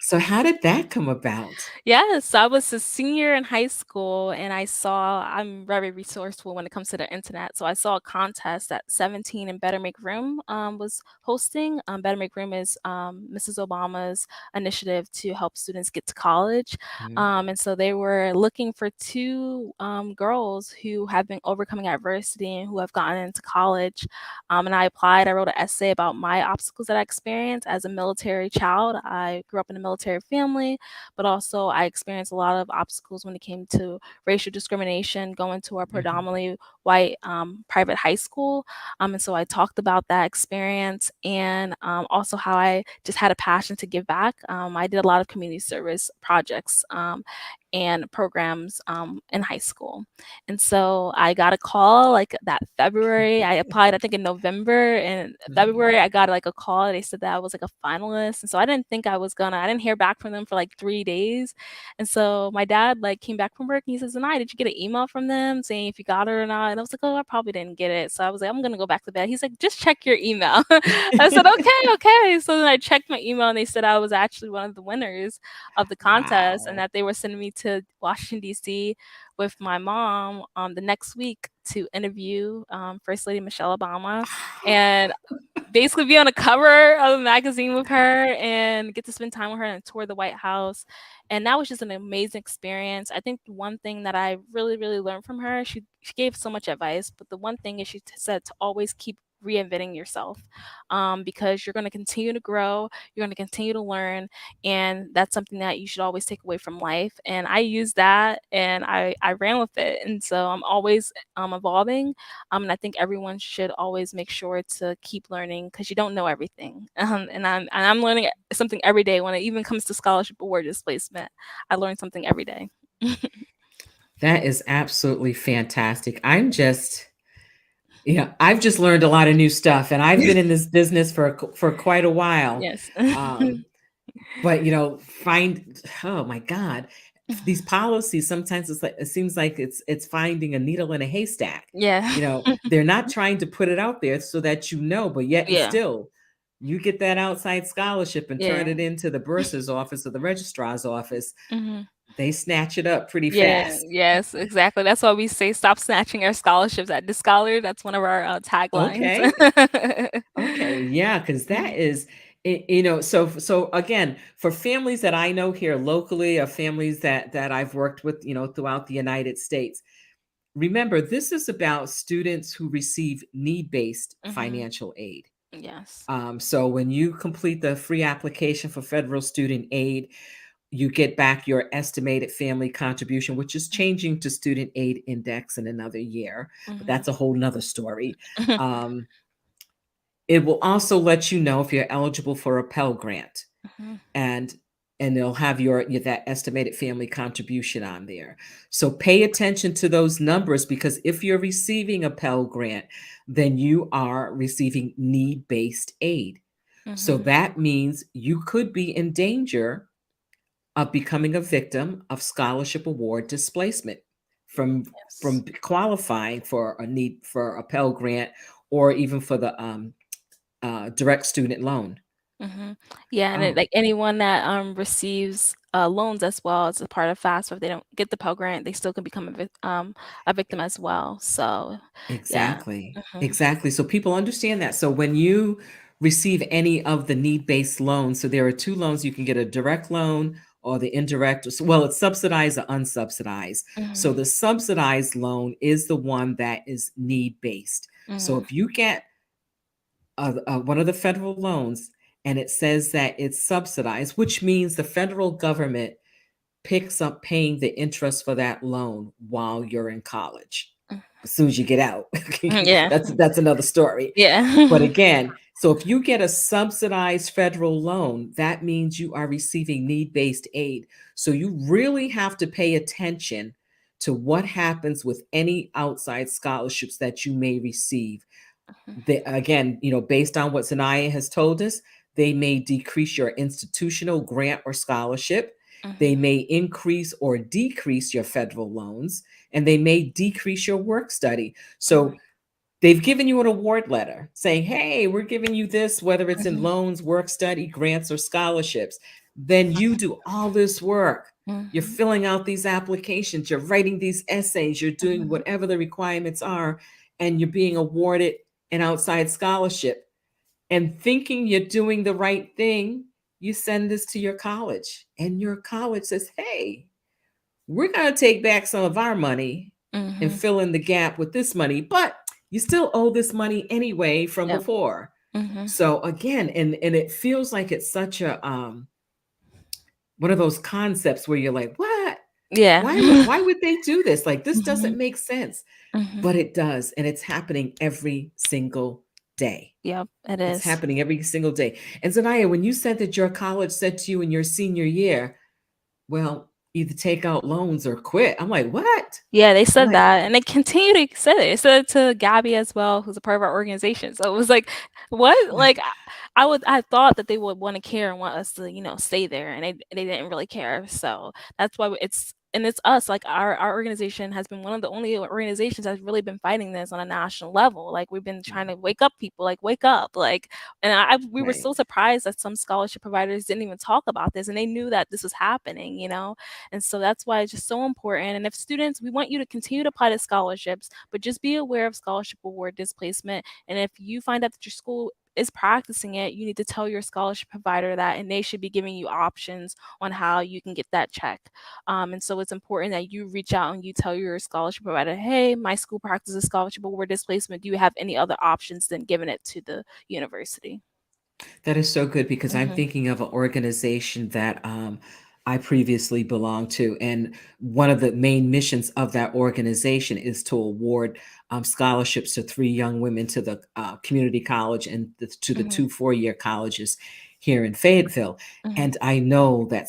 So, how did that come about? Yes, I was a senior in high school and I'm very resourceful when it comes to the internet. So I saw a contest that 17 and Better Make Room was hosting. Better Make Room is Mrs. Obama's initiative to help students get to college. Mhm. And so they were looking for two girls who have been overcoming adversity and who have gotten into college. And I applied. I wrote an essay about my obstacles that I experienced as a military child. I grew up in a military family, but also I experienced a lot of obstacles when it came to racial discrimination going to a Mhm. predominantly white private high school. And so I talked about that experience and also how I just had a passion to give back. I did a lot of community service projects and programs in high school. And so I got a call like that February. I applied, I think in November. And Mhm. February, I got like a call. They said that I was like a finalist. And so I didn't hear back from them for like 3 days. And so my dad like came back from work and he says, Zaniya, did you get an email from them saying if you got it or not? And I was like, oh, I probably didn't get it. So I was like, I'm going to go back to bed. He's like, just check your email. I said, okay, okay. So then I checked my email and they said I was actually one of the winners of the contest and Wow. that they were sending me to Washington, D.C. with my mom the next week to interview First Lady Michelle Obama and basically be on the cover of a magazine with her and get to spend time with her and tour the White House. And that was just an amazing experience. I think one thing that I really, really learned from her, she gave so much advice, but the one thing is she said to always keep reinventing yourself, because you're going to continue to grow, you're going to continue to learn, and that's something that you should always take away from life. And I use that, and I ran with it, and so I'm always evolving. And I think everyone should always make sure to keep learning because you don't know everything. And I'm learning something every day when it even comes to scholarship award displacement. I learn something every day. That is absolutely fantastic. I've just learned a lot of new stuff, and I've been in this business for quite a while. Yes. Um, but find oh my God, these policies sometimes it seems like it's finding a needle in a haystack. Yeah. They're not trying to put it out there so that but yet and Yeah. still, you get that outside scholarship and turn Yeah. it into the bursar's office or the registrar's office. Hmm. They snatch it up pretty Yeah, fast. yes, exactly. That's why we say stop snatching our scholarships at Disscholared. That's one of our taglines. Okay. Okay, yeah, because that Mhm, is, so again, for families that I know here locally, or families that I've worked with, throughout the United States, remember this is about students who receive need-based mhm. financial aid. Yes. So when you complete the free application for federal student aid, you get back your estimated family contribution, which is changing to student aid index in another year, but Mhm, that's a whole nother story. Um, it will also let you know if you're eligible for a Pell Grant, mhm, and it'll have that estimated family contribution on there. So pay attention to those numbers, because if you're receiving a Pell Grant, then you are receiving need-based aid. So mhm. that means you could be in danger of becoming a victim of scholarship award displacement from Yes. qualifying for a need for a Pell Grant, or even for the direct student loan. Mhm. Yeah, and Oh, like anyone that receives loans as well as a part of FAFSA, if they don't get the Pell Grant, they still can become a victim as well. So, yeah. exactly. Mhm, Exactly. So people understand that. So when you receive any of the need-based loans, so there are two loans: you can get a direct loan or the indirect. Well, it's subsidized or unsubsidized. So mhm, the subsidized loan is the one that is need-based. So mhm. if you get one of the federal loans and it says that it's subsidized, which means the federal government picks up paying the interest for that loan while you're in college. As soon as you get out, Yeah. that's another story. But Yeah. again, so if you get a subsidized federal loan, that means you are receiving need-based aid. So you really have to pay attention to what happens with any outside scholarships that you may receive. Again, based on what Zaniya has told us, they may decrease your institutional grant or scholarship. They Mhm. may increase or decrease your federal loans, and they may decrease your work study. Mhm. So they've given you an award letter saying, hey, we're giving you this, whether it's in Mhm. loans, work study, grants, or scholarships. Then you do all this work. You're Mhm. filling out these applications, you're writing these essays, you're doing Mhm. whatever the requirements are, and you're being awarded an outside scholarship. And thinking you're doing the right thing, you send this to your college, and your college says, hey, we're going to take back some of our money and Mhm. fill in the gap with this money, but you still owe this money anyway from Yep. before. Mhm. So again, and it feels like it's such a one of those concepts where you're like, what? Yeah. Why would they do this? Like, this doesn't Mhm. make sense. Mhm. But it does, and it's happening every single day. Yep, it It's is. happening every single day. And Zanaya, when you said that your college said to you in your senior year, well, either take out loans or quit. I'm like, what? Yeah, they I'm said like, that, and they continue to say it. They said it to Gabby as well, who's a part of our organization. So it was like, what? what? Like, I thought that they would want to care and want us to, stay there, and they didn't really care. So that's why it's us. Like our organization has been one of the only organizations that's really been fighting this on a national level. Like we've been trying to wake up people, like wake up, like, and we were Right. so surprised that some scholarship providers didn't even talk about this, and they knew that this was happening. And so that's why it's just so important. And if students, we want you to continue to apply to scholarships, but just be aware of scholarship award displacement. And if you find out that your school is practicing it, you need to tell your scholarship provider that, and they should be giving you options on how you can get that check. And so it's important that you reach out and you tell your scholarship provider, hey, my school practices scholarship award displacement. Do you have any other options than giving it to the university? That is so good because I'm Hmm. thinking of an organization that I previously belonged to. And one of the main missions of that organization is to award scholarships to three young women to the community college and to the Hmm. two 4-year colleges here in Fayetteville. Hmm. And I know that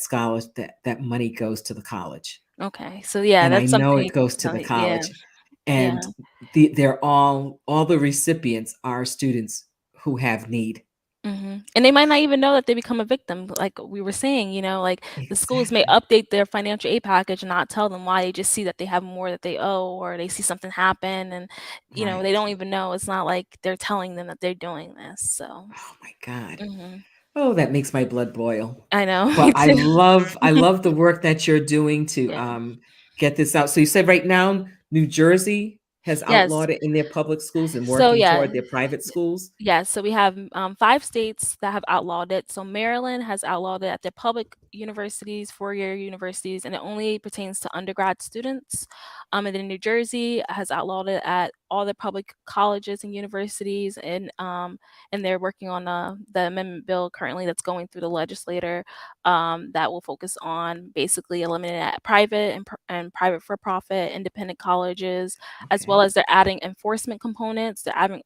that money goes to the college. Okay, so yeah, And I that's know something you it can goes to tell. the Yeah, college. yeah. And they're all the recipients are students who have need. And they might not even know that they become a victim. Like we were saying, like the schools may Exactly. update their financial aid package and not tell them why. They just see that they have more that they owe, or they see something happen, and they Right. don't even know. It's not like they're telling them that they're doing this. So, Oh my God. hmm Oh, that makes my blood boil. I know, But me too. I love the work that you're doing to Yeah. get this out. So you said right now New Jersey has Yes. outlawed it in their public schools and So working yeah, toward their private schools. yes, so we have 5 states that have outlawed it. So Maryland has outlawed it at their public universities, 4-year universities, and it only pertains to undergrad students. And then New Jersey has outlawed it at all the public colleges and universities, and they're working on the amendment bill currently that's going through the legislator, that will focus on basically eliminating at private and private for profit independent colleges, as well Okay. as they're adding enforcement components. They're adding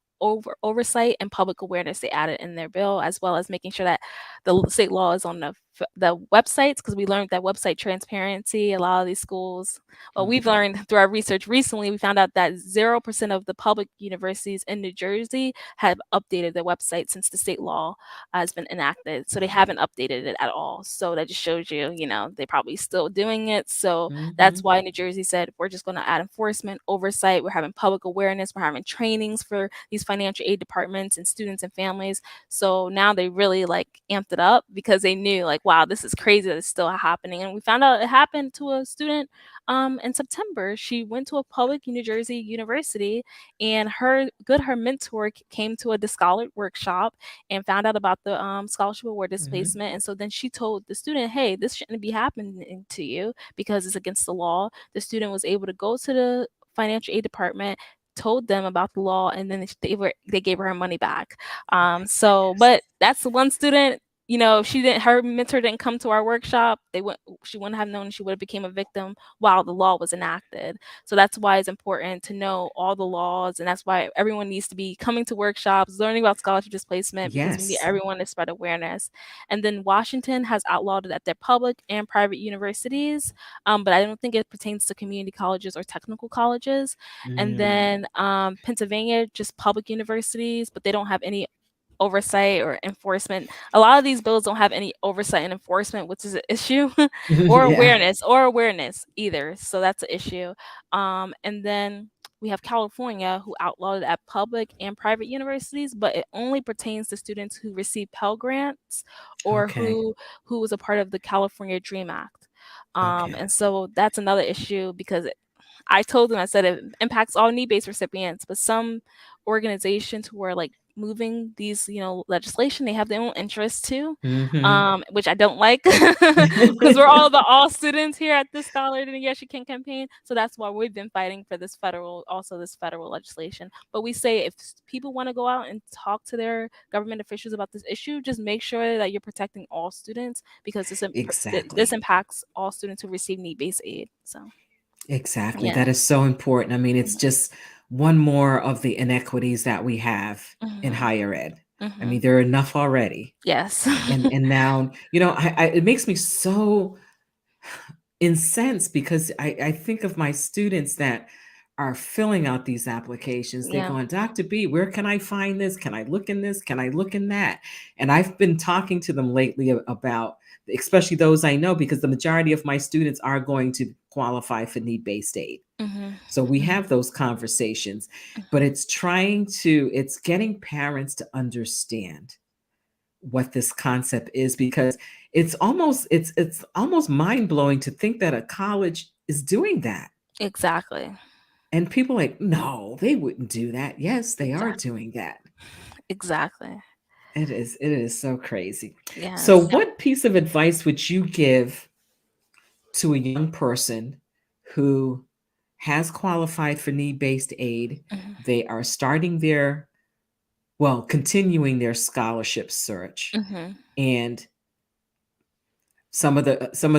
oversight and public awareness they added in their bill, as well as making sure that the state law is on the websites, because we learned that website transparency, a lot of these schools, well, we've Okay. learned through our research recently, we found out that 0% of the public universities in New Jersey have updated their website since the state law has been enacted. So they haven't updated it at all. So that just shows you, they're probably still doing it. So that's Hmm. why New Jersey said, we're just going to add enforcement, oversight. We're having public awareness. We're having trainings for these financial aid departments and students and families. So now they really like amped it up, because they knew, like, wow, this is crazy that it's still happening. And we found out it happened to a student in September. She went to a public New Jersey university, and her mentor came to a Disscholared workshop and found out about the scholarship award Hmm. displacement. And so then she told the student, hey, this shouldn't be happening to you because it's against the law. The student was able to go to the financial aid department, told them about the law, and then they gave her money back. Oh my So, goodness. but that's the one student. If her mentor didn't come to our workshop, she wouldn't have known, she would have became a victim while the law was enacted. So that's why it's important to know all the laws, and that's why everyone needs to be coming to workshops, learning about scholarship displacement, because we need Yes. everyone to spread awareness. And then Washington has outlawed it at their public and private universities, but I don't think it pertains to community colleges or technical colleges. And Mm. then Pennsylvania, just public universities, but they don't have any oversight or enforcement. A lot of these bills don't have any oversight and enforcement, which is an issue, Yeah. or awareness either. So that's an issue. And then we have California, who outlawed it at public and private universities, but it only pertains to students who receive Pell Grants, or Okay. who was a part of the California Dream Act. Okay. And so that's another issue, because I told them, I said it impacts all need-based recipients, but some organizations who are like moving these, legislation, they have their own interests too, Hmm. which I don't like, because we're all about all students here at this Scholar and Yes You Can campaign. So that's why we've been fighting for this federal legislation. But we say, if people want to go out and talk to their government officials about this issue, just make sure that you're protecting all students, because this Exactly. impacts all students who receive need-based aid. So Exactly. yeah. That is so important. I mean, it's just one more of the inequities that we have in Mhm. higher ed. I Mhm. mean, there are enough already. Yes. And now, it makes me so incensed because I think of my students that are filling out these applications. They're Yeah. going, Dr. B, where can I find this? Can I look in this? Can I look in that? And I've been talking to them lately about, especially those I know, because the majority of my students are going to qualify for need-based aid. Mhm. So we Mhm. have those conversations, but Mhm. it's getting parents to understand what this concept is, because it's almost mind-blowing to think that a college is doing that. Exactly. And people are like, no, they wouldn't do that. Yes, they are Exactly. doing that. Exactly. It is so crazy. So Yes. what piece of advice would you give to a young person who has qualified for need-based aid? Mhm. They are starting their, well, continuing their scholarship search, Mhm. and some of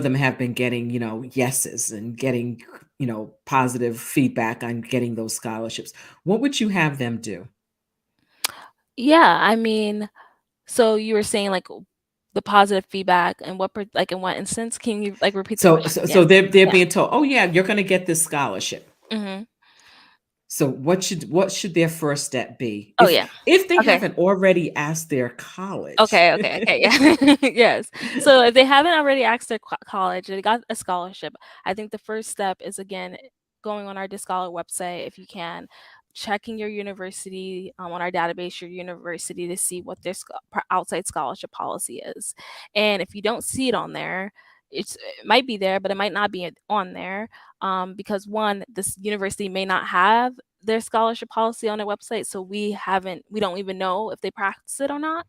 them have been getting, yeses, and getting, positive feedback on getting those scholarships. What would you have them do? Yeah, I mean, so you were saying, like, the positive feedback and like, in what instance? Can you, like, repeat the So question? so, Yeah. so they're Yeah. being told, oh yeah, you're going to get this scholarship. Mhm. So what should their first step be Oh, if yeah. if they Okay. haven't already asked their college? Okay, yeah. Yes. So if they haven't already asked their college, they got a scholarship, I think the first step is, again, going on our Discollar website, if you can, checking your university, on our database, your university, to see what their outside scholarship policy is. And if you don't see it on there, it might be there, but it might not be on there, because one, this university may not have their scholarship policy on their website, so we don't even know if they practice it or not.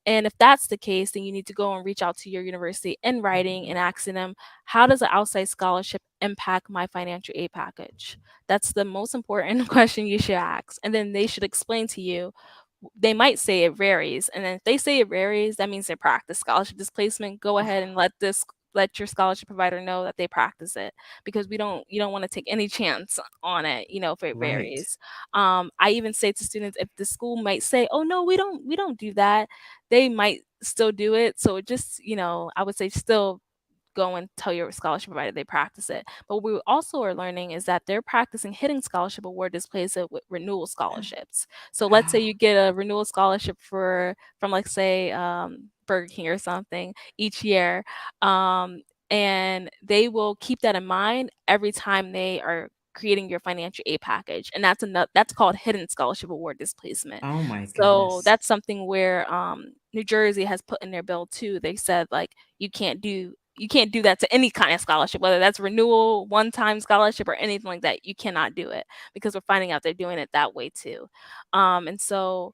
And if that's the case, then you need to go and reach out to your university in writing and asking them, how does an outside scholarship impact my financial aid package? That's the most important question you should ask. And then they should explain to you. They might say it varies. And then if they say it varies, that means they practice scholarship displacement. Go ahead and let your scholarship provider know that they practice it, because you don't want to take any chance on it, if it Right. varies. I even say to students, if the school might say, oh no, we don't do that, they might still do it. So just, I would say, still go and tell your scholarship provider they practice it. But what we also are learning is that they're practicing hidden scholarship award displacement with renewal scholarships. So let's say Oh, you get a renewal scholarship from, like, say, Burger King or something each year, and they will keep that in mind every time they are creating your financial aid package, and that's called hidden scholarship award displacement. oh my So goodness. that's something where, New Jersey has put in their bill too. They said, like, you can't do that to any kind of scholarship, whether that's renewal, one-time scholarship, or anything like that. You cannot do it, because we're finding out they're doing it that way too. And so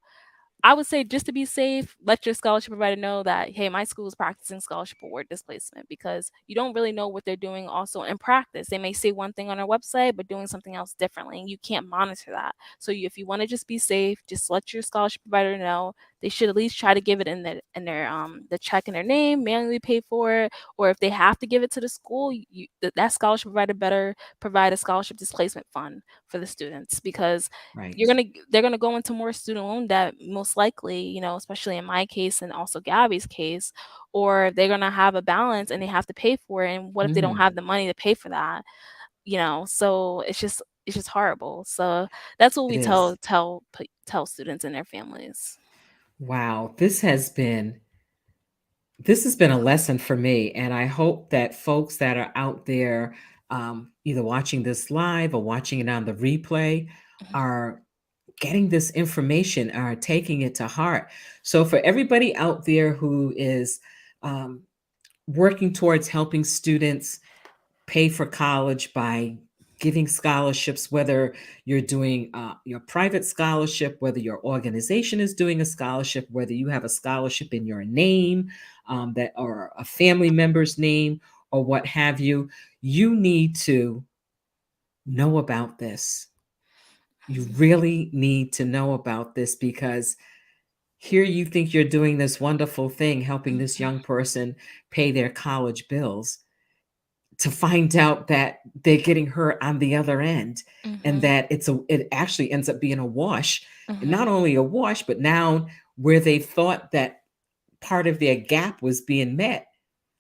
I would say, just to be safe, let your scholarship provider know that, hey, my school is practicing scholarship award displacement, because you don't really know what they're doing also in practice. They may say one thing on their website, but doing something else differently, and you can't monitor that. So if you want to just be safe, just let your scholarship provider know. They should at least try to give it in their the check in their name, manually pay for it, or if they have to give it to the school, that scholarship provider better provide a scholarship displacement fund for the students, because Right. they're gonna go into more student loan debt, most likely, especially in my case and also Gabby's case, or they're gonna have a balance and they have to pay for it. And what if they don't Mhm. have the money to pay for that? So it's just horrible. So that's what It we is. tell students and their families. Wow. This has been a lesson for me, and I hope that folks that are out there, either watching this live or watching it on the replay, Mhm. are getting this information, are taking it to heart. So for everybody out there who is um, working towards helping students pay for college by giving scholarships, whether you're doing your private scholarship, whether your organization is doing a scholarship, whether you have a scholarship in your name, that or a family member's name, or what have you, you need to know about this. You really need to know about this, because here you think you're doing this wonderful thing, helping this Mhm. young person pay their college bills, to find out that they're getting hurt on the other end, and Mhm. that it actually ends up being a wash. And Mhm. not only a wash, but now where they thought that part of their gap was being met,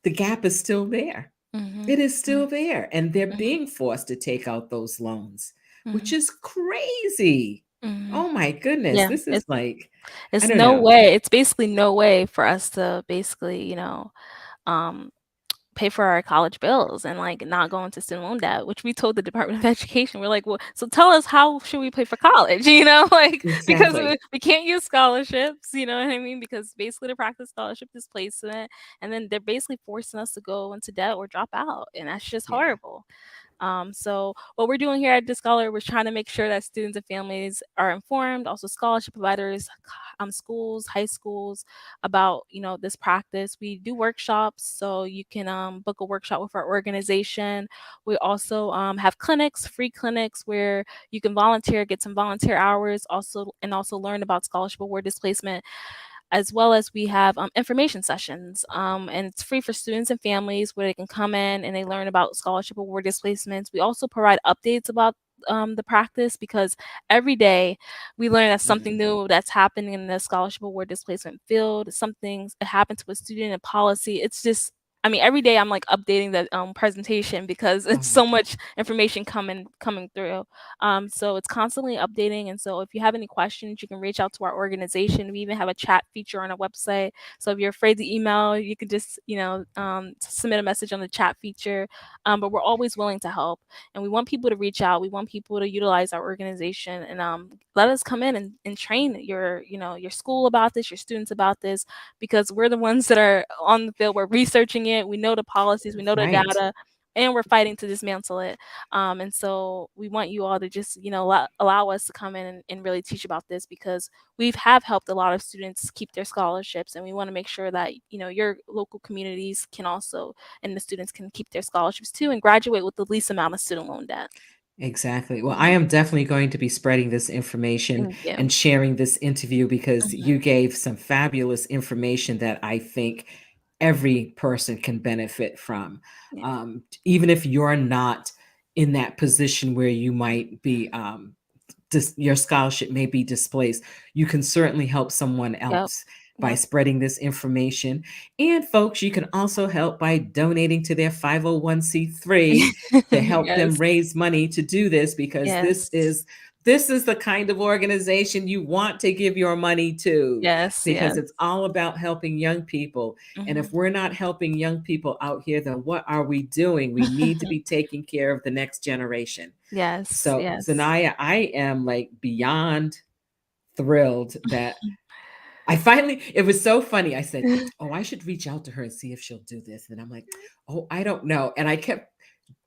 the gap is still there. Mhm. It is still there, and they're Mhm. being forced to take out those loans, which Mhm. is crazy. Mhm. Oh my goodness, Yeah, this is like, I it's don't no know. way. It's basically no way for us to basically, um pay for our college bills and, like, not go into student loan debt, which we told the Department of Education. We're like, well, so tell us, how should we pay for college? Like, because we, Exactly. we can't use scholarships, you know what I mean? Because basically, to practice scholarship displacement, and then they're basically forcing us to go into debt or drop out, and that's just Yeah. horrible. So what we're doing here at Disscholared, we're trying to make sure that students and families are informed, also scholarship providers, schools, high schools, about this practice. We do workshops, so you can book a workshop with our organization. We also have clinics, free clinics, where you can volunteer, get some volunteer hours, also learn about scholarship award displacement, as well as we have information sessions, and it's free for students and families, where they can come in and they learn about scholarship award displacements. We also provide updates about the practice, because every day we learn that something new that's happening in the scholarship award displacement field. Something happened to a student in policy. It's just, I mean, every day I'm like updating the presentation, because it's so much information coming through. So it's constantly updating. And so if you have any questions, you can reach out to our organization. We even have a chat feature on our website. So if you're afraid to email, you could just, submit a message on the chat feature. But we're always willing to help. And we want people to reach out. We want people to utilize our organization, and let us come in and train your school about this, your students about this, because we're the ones that are on the field. We're researching it. We know the policies, we know the Right. data, and we're fighting to dismantle it. And so we want you all to just, allow us to come in and really teach about this, because we have helped a lot of students keep their scholarships, and we want to make sure that, your local communities can also, and the students can keep their scholarships too, and graduate with the least amount of student loan debt. Exactly. Well, I am definitely going to be spreading this information Thank you. and sharing this interview, because you gave some fabulous information that I think every person can benefit from. Yeah. Even if you're not in that position where you might be, your scholarship may be displaced, you can certainly help someone Yep. else by Yep. spreading this information. And folks, you can also help by donating to their 501c3 to help them Yes. raise money to do this, because Yes. this is the kind of organization you want to give your money to, Yes. because Yes. it's all about helping young people. And if we're not helping young people out here, then what are we doing? We need to be taking care of the next generation. Yes. So, Yes. Zaniya, I am like beyond thrilled that it was so funny. I said, oh, I should reach out to her and see if she'll do this. And I'm like, oh, I don't know. And I kept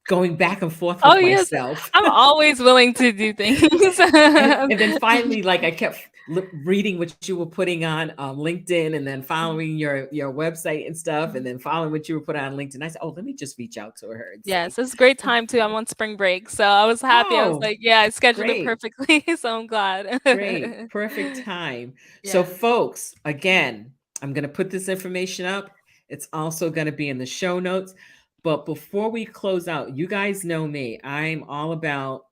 going back and forth Oh, with yes. myself. I'm always willing to do things. And then finally, like, I kept reading what you were putting on LinkedIn, and then following your website and stuff, and then following what you were putting on LinkedIn. I said, oh, let me just reach out to her and see. Yes, it's a great time too. I'm on spring break, so I was happy. I was Oh, like, yeah, I scheduled it great. perfectly, so I'm glad. Great. Perfect time. So, Yes. folks, again, I'm going to put this information up. It's also going to be in the show notes. But before we close out, you guys know me. I'm all about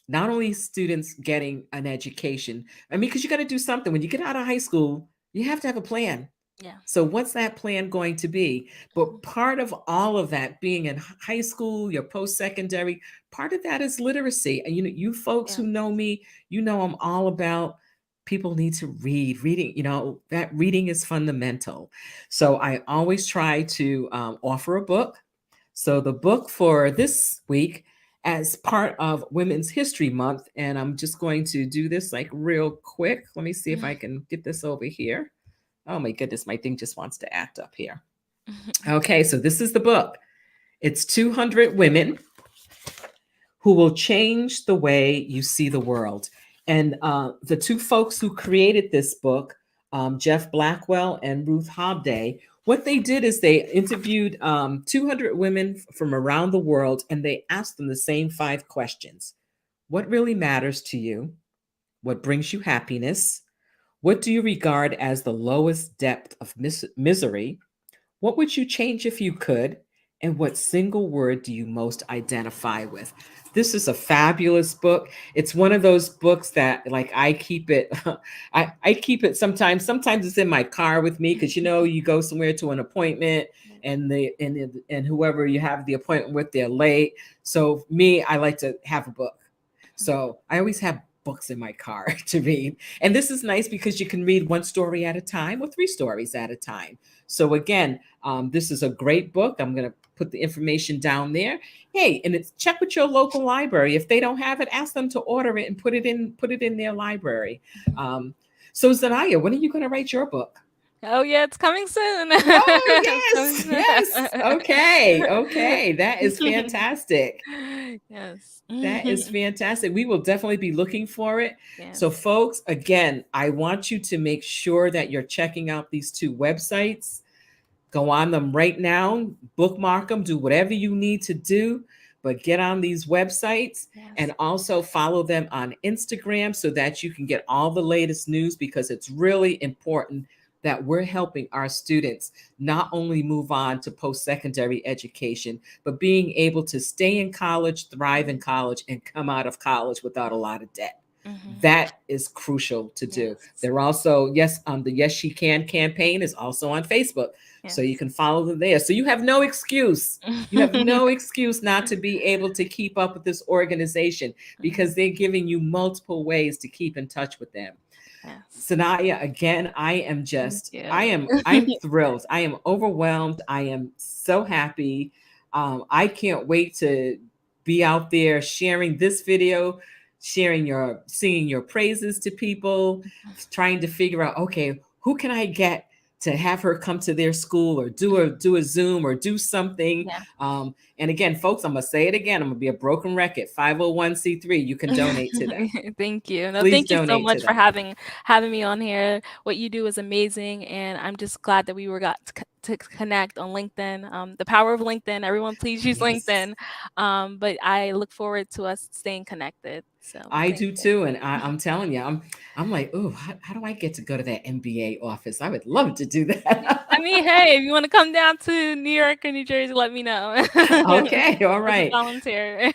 not only students getting an education, I mean, because you got to do something. When you get out of high school, you have to have a plan. Yeah. So what's that plan going to be? But part of all of that, being in high school, your post-secondary, part of that is literacy. And you folks Yeah. who know me, I'm all about people need to read. Reading, that reading is fundamental. So I always try to offer a book. So the book for this week, as part of Women's History Month, and I'm just going to do this like real quick. Let me see if I can get this over here. Oh my goodness, my thing just wants to act up here. Okay, so this is the book. It's 200 Women Who Will Change the Way You See the World. And the two folks who created this book, Jeff Blackwell and Ruth Hobday, what they did is they interviewed 200 women from around the world, and they asked them the same 5 questions. What really matters to you? What brings you happiness? What do you regard as the lowest depth of misery? What would you change if you could? And what single word do you most identify with? This is a fabulous book. It's one of those books that, like, I keep it. I keep it sometimes. Sometimes it's in my car with me, because you go somewhere to an appointment, and and whoever you have the appointment with, they're late. So me, I like to have a book. So I always have books in my car to read. And this is nice because you can read 1 story at a time or 3 stories at a time. So again, this is a great book. I'm going to put the information down there. Hey, and it's check with your local library. If they don't have it, ask them to order it and put it in their library. So Zaniya, when are you going to write your book? Oh yeah, it's coming soon. Oh, It's coming yes, yes. Okay, okay. That is soon. fantastic. Yes. That is fantastic. We will definitely be looking for it. So, Yes. folks, again, I want you to make sure that you're checking out these two websites. Go on them right now, bookmark them, do whatever you need to do, but get on these websites and Yes. also follow them on Instagram so that you can get all the latest news, because it's really important that we're helping our students not only move on to post-secondary education, but being able to stay in college, thrive in college, and come out of college without a lot of debt. Mm-hmm. That is crucial to do. Yes. They're also, yes, the Yes She Can campaign is also on Facebook. So you Yes. can follow them there. So you have no excuse. You have no excuse not to be able to keep up with this organization, because they're giving you multiple ways to keep in touch with them. Yes. Sanaya, again, Thank I'm you. thrilled. I am overwhelmed. I am so happy. I can't wait to be out there sharing this video, singing your praises to people, trying to figure out, okay, who can I get to have her come to their school, or do a Zoom, or do something. Yeah. And again, folks, I'm gonna say it again. I'm gonna be a broken record. 501c3. You can donate to them. Thank you. No, Please thank you so donate to much for them. having me on here. What you do is amazing, and I'm just glad that we were got to connect on LinkedIn. The power of LinkedIn. Everyone, please use Yes. LinkedIn. But I look forward to us staying connected. So I thank do you. too, and I'm telling you, I'm like, oh, how do I get to go to that MBA office? I would love to do I that. mean, hey, if you want to come down to New York or New Jersey, let me know. Okay, all As a right. volunteer.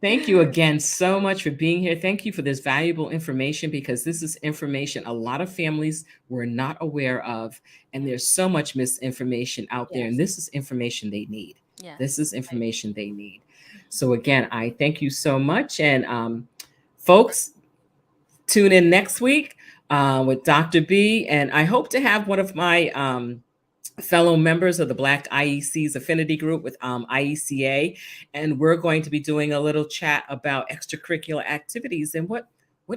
Thank you again so much for being here. Thank you for this valuable information, because this is information a lot of families were not aware of, and there's so much misinformation out there, and Yes. this is information they need. This Yes. is information they need. So again, I thank you so much, and folks, tune in next week with Dr. B. And I hope to have one of my fellow members of the Black IEC's affinity group with IECA. And we're going to be doing a little chat about extracurricular activities and what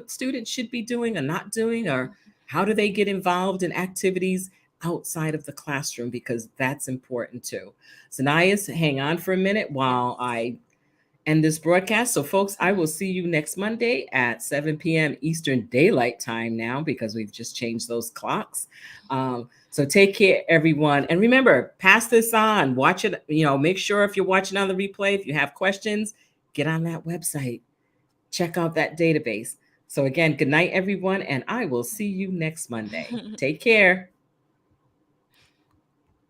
students should be doing or not doing, or how do they get involved in activities outside of the classroom, because that's important too. So Zaniya, hang on for a minute while Yes. I end this broadcast. So, folks, I will see you next Monday at 7 p.m. Eastern Daylight Time now, because we've just changed those clocks. So take care, everyone. And remember, pass this on. Watch it. Make sure if you're watching on the replay, if you have questions, get on that website. Check out that database. So again, good night, everyone. And I will see you next Monday. Take care.